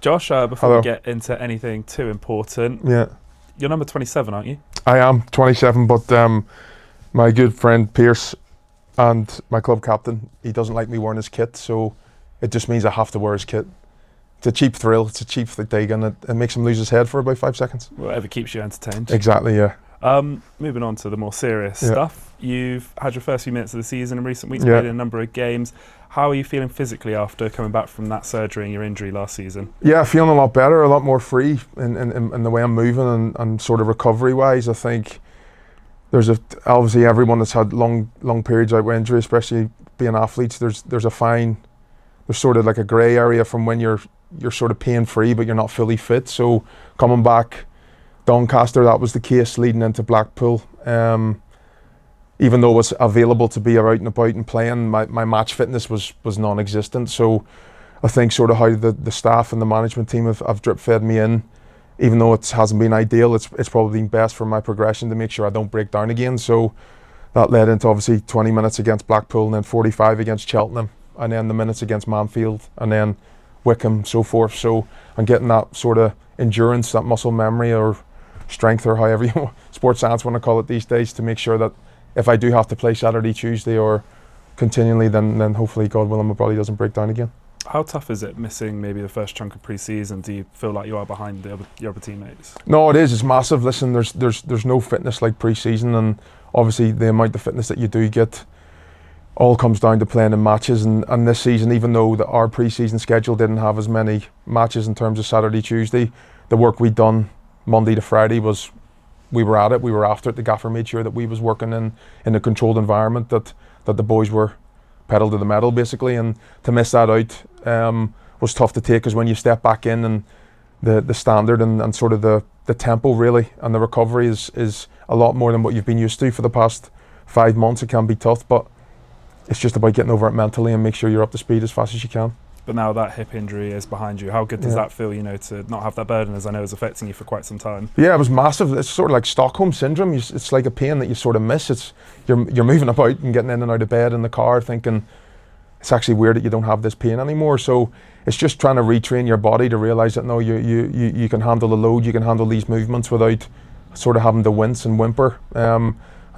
Josh, before Hello. we get into anything too important, Yeah, you're number 27, aren't you? I am 27, but my good friend Pierce and my club captain, he doesn't like me wearing his kit, so it just means I have to wear his kit. It's a cheap thrill, it's a cheap dig, and it makes him lose his head for about 5 seconds. Whatever keeps you entertained. Exactly, yeah. Moving on to the more serious Yeah. stuff. You've had your first few minutes of the season in recent weeks, Yeah. played in a number of games. How are you feeling physically after coming back from that surgery and your injury last season? Yeah, feeling a lot better, a lot more free in the way I'm moving and sort of recovery-wise. I think obviously everyone that's had long periods out with injury, especially being athletes, there's sort of like a grey area from when you're sort of pain free but you're not fully fit. So coming back Doncaster, that was the case leading into Blackpool. Even though it was available to be out and about and playing, my match fitness was non-existent. So I think sort of how the staff and the management team have drip fed me in, even though it hasn't been ideal, it's probably been best for my progression to make sure I don't break down again. So that led into obviously 20 minutes against Blackpool and then 45 against Cheltenham and then the minutes against Manfield and then Wickham, so forth. So I'm getting that sort of endurance, that muscle memory or strength or however you sports science want to call it these days, to make sure that if I do have to play Saturday, Tuesday or continually, then hopefully, God willing, my body doesn't break down again. How tough is it missing maybe the first chunk of pre-season? Do you feel like you are behind your other teammates? No, it is. It's massive. Listen, there's no fitness like pre-season, and obviously the amount of fitness that you do get all comes down to playing in matches. And this season, even though our pre-season schedule didn't have as many matches in terms of Saturday, Tuesday, the work we'd done Monday to Friday we were at it, we were after it. The gaffer made sure that we was working in a controlled environment, that the boys were pedal to the metal basically, and to miss that out was tough to take, because when you step back in and the standard and sort of the tempo really and the recovery is a lot more than what you've been used to for the past 5 months. It can be tough, but it's just about getting over it mentally and make sure you're up to speed as fast as you can. But now that hip injury is behind you, how good does that feel, to not have that burden, as I know is affecting you for quite some time? Yeah, it was massive. It's sort of like Stockholm syndrome. It's like a pain that you sort of miss. You're moving about and getting in and out of bed in the car thinking it's actually weird that you don't have this pain anymore. So it's just trying to retrain your body to realise that no, you can handle the load, you can handle these movements without sort of having to wince and whimper and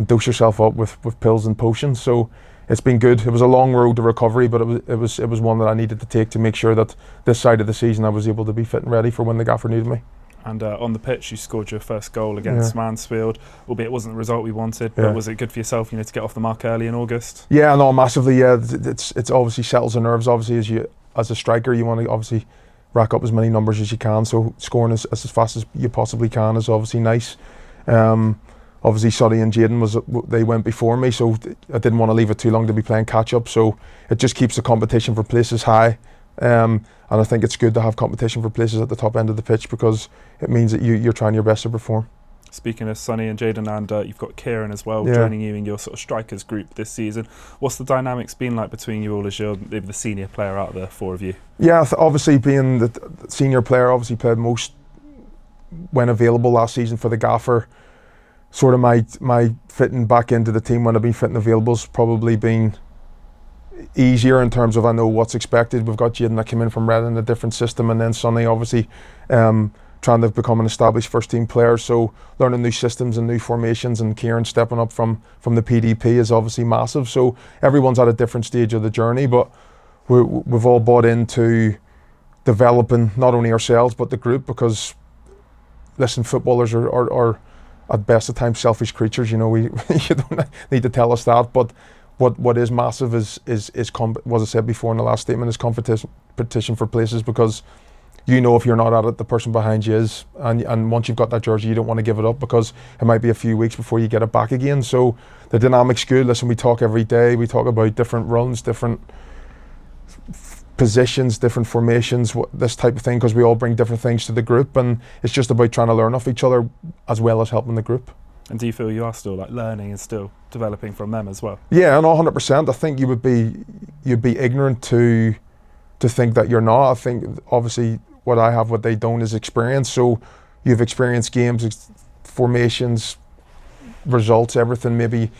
dose yourself up with pills and potions. So it's been good. It was a long road to recovery, but it was one that I needed to take to make sure that this side of the season I was able to be fit and ready for when the gaffer needed me. And on the pitch, you scored your first goal against Mansfield, albeit it wasn't the result we wanted. But was it good for yourself, to get off the mark early in August? Yeah, no, massively. Yeah, it's obviously settles the nerves. Obviously, as a striker, you want to obviously rack up as many numbers as you can. So scoring as fast as you possibly can is obviously nice. Obviously, Sonny and Jaden they went before me, so I didn't want to leave it too long to be playing catch up. So it just keeps the competition for places high, and I think it's good to have competition for places at the top end of the pitch, because it means that you're trying your best to perform. Speaking of Sonny and Jaden, and you've got Kieran as well joining you in your sort of strikers group this season. What's the dynamics been like between you all as you're maybe the senior player out of the four of you? Yeah, obviously being the senior player, obviously played most when available last season for the gaffer. Sort of my fitting back into the team when I've been fit and available has probably been easier in terms of I know what's expected. We've got Jaden that came in from Reading, a different system, and then Sonny obviously trying to become an established first team player, so learning new systems and new formations, and Kieran stepping up from the PDP is obviously massive. So everyone's at a different stage of the journey, but we've all bought into developing not only ourselves but the group, because listen, footballers are at best of times selfish creatures. You don't need to tell us that, but what is massive is what I said before in the last statement, is competition for places, because if you're not at it, the person behind you is, and once you've got that jersey, you don't want to give it up, because it might be a few weeks before you get it back again. So the dynamic's good. Listen, we talk every day, we talk about different runs, different positions, different formations, this type of thing, because we all bring different things to the group, and it's just about trying to learn off each other as well as helping the group. And do you feel you are still learning and still developing from them as well? Yeah, and 100%. I think you'd be ignorant to think that you're not. I think obviously what I have, what they don't, is experience. So you've experienced games, formations, results, everything, maybe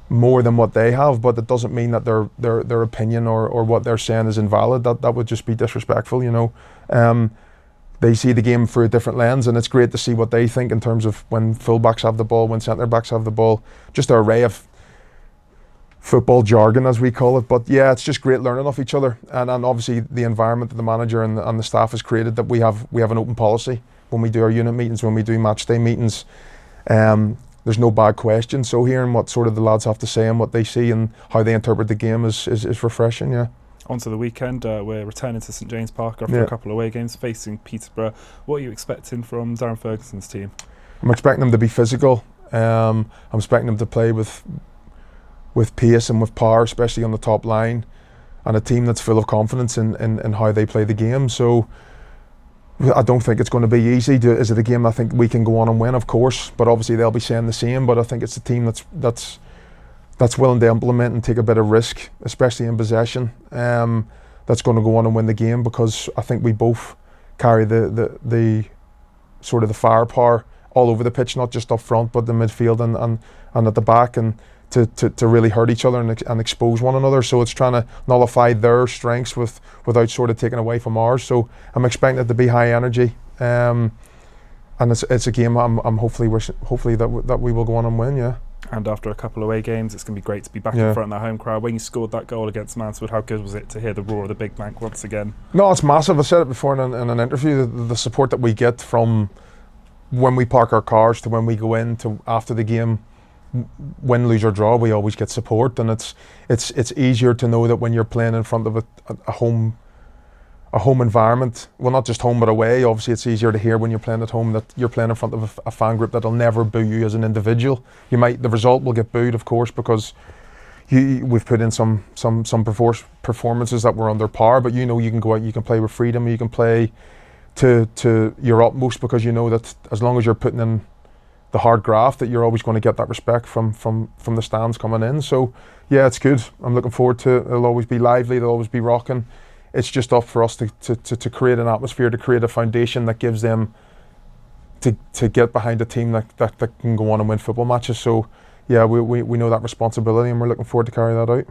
more than what they have, but it doesn't mean that their opinion or what they're saying is invalid. That would just be disrespectful, they see the game through a different lens, and it's great to see what they think in terms of when full-backs have the ball, when centre-backs have the ball, just an array of football jargon, as we call it. But yeah, it's just great learning off each other, and obviously the environment that the manager and the staff has created, that we have an open policy when we do our unit meetings, when we do match day meetings. There's no bad questions, so hearing what sort of the lads have to say and what they see and how they interpret the game is refreshing. Yeah. On to the weekend, we're returning to St James Park after a couple of away games, facing Peterborough. What are you expecting from Darren Ferguson's team? I'm expecting them to be physical. I'm expecting them to play with pace and with power, especially on the top line, and a team that's full of confidence in how they play the game. So I don't think it's going to be easy. Is it a game I think we can go on and win? Of course, but obviously they'll be saying the same. But I think it's a team that's willing to implement and take a bit of risk, especially in possession. That's going to go on and win the game, because I think we both carry the sort of the firepower all over the pitch, not just up front, but the midfield and at the back, and to really hurt each other and expose one another. So it's trying to nullify their strengths without sort of taking away from ours. So I'm expecting it to be high energy, and it's a game I'm hopefully that we will go on and win. Yeah. And after a couple of away games, it's going to be great to be back in front of the home crowd. When you scored that goal against Mansfield, how good was it to hear the roar of the Big Bank once again? No, it's massive. I said it before in an interview. The support that we get from when we park our cars to when we go in to after the game, win, lose or draw, we always get support, and it's easier to know that when you're playing in front of a home environment, well, not just home but away. Obviously it's easier to hear when you're playing at home that you're playing in front of a fan group that'll never boo you as an individual. The result will get booed, of course, because we've put in some performances that were under par, but you can go out, you can play with freedom, you can play to your utmost, because you know that as long as you're putting in the hard graft, that you're always going to get that respect from the stands coming in. So yeah, it's good. I'm looking forward to it. It'll always be lively, it'll always be rocking. It's just up for us to create an atmosphere, to create a foundation that gives them to get behind a team that can go on and win football matches. So yeah, we know that responsibility, and we're looking forward to carry that out.